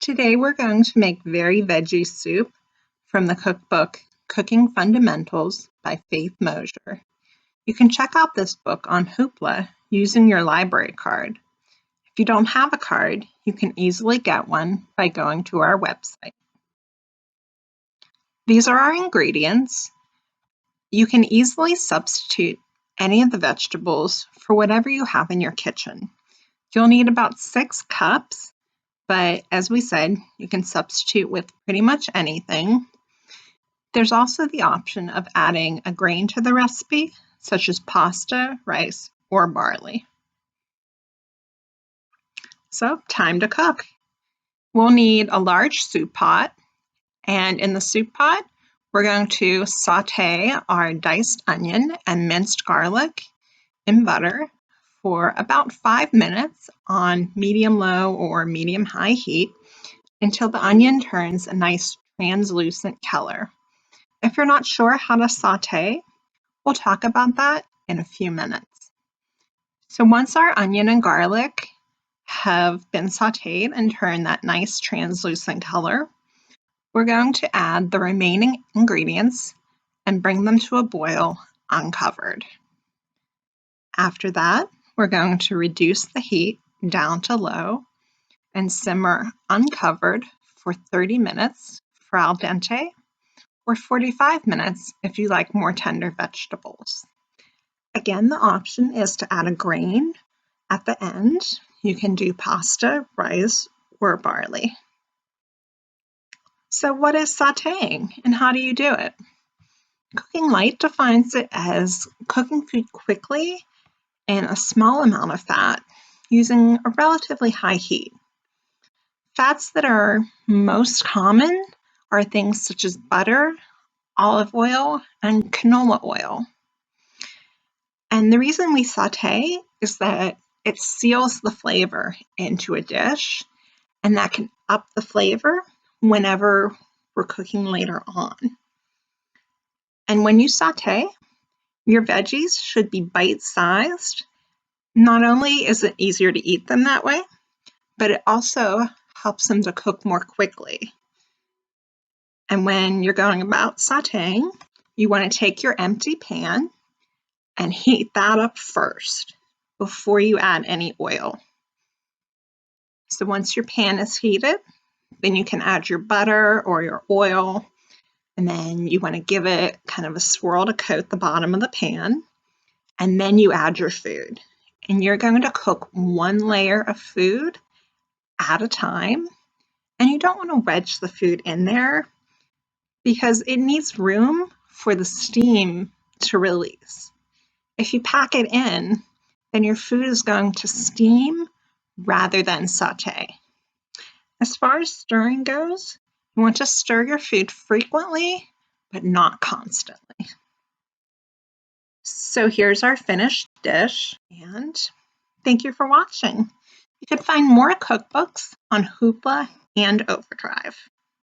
Today we're going to make Very Veggie Soup from the cookbook Cooking Fundamentals by Faith Moser. You can check out this book on Hoopla using your library card. If you don't have a card, you can easily get one by going to our website. These are our ingredients. You can easily substitute any of the vegetables for whatever you have in your kitchen. You'll need about 6 cups. But as we said, you can substitute with pretty much anything. There's also the option of adding a grain to the recipe, such as pasta, rice, or barley. So, time to cook. We'll need a large soup pot, and in the soup pot, we're going to saute our diced onion and minced garlic in butter for about 5 minutes on medium-low or medium-high heat until the onion turns a nice translucent color. If you're not sure how to saute, we'll talk about that in a few minutes. So once our onion and garlic have been sauteed and turned that nice translucent color, we're going to add the remaining ingredients and bring them to a boil uncovered. After that, we're going to reduce the heat down to low and simmer uncovered for 30 minutes for al dente, or 45 minutes if you like more tender vegetables. Again, the option is to add a grain at the end. You can do pasta, rice, or barley. So what is sauteing and how do you do it? Cooking Light defines it as cooking food quickly in a small amount of fat using a relatively high heat. Fats that are most common are things such as butter, olive oil, and canola oil. And the reason we saute is that it seals the flavor into a dish, and that can up the flavor whenever we're cooking later on. And when you saute, your veggies should be bite-sized. Not only is it easier to eat them that way, but it also helps them to cook more quickly. And when you're going about sauteing, you want to take your empty pan and heat that up first before you add any oil. So once your pan is heated, then you can add your butter or your oil, and then you want to give it kind of a swirl to coat the bottom of the pan, and then you add your food. And you're going to cook one layer of food at a time, and you don't want to wedge the food in there because it needs room for the steam to release. If you pack it in, then your food is going to steam rather than saute. As far as stirring goes, you want to stir your food frequently, but not constantly. So here's our finished dish, and thank you for watching. You can find more cookbooks on Hoopla and Overdrive.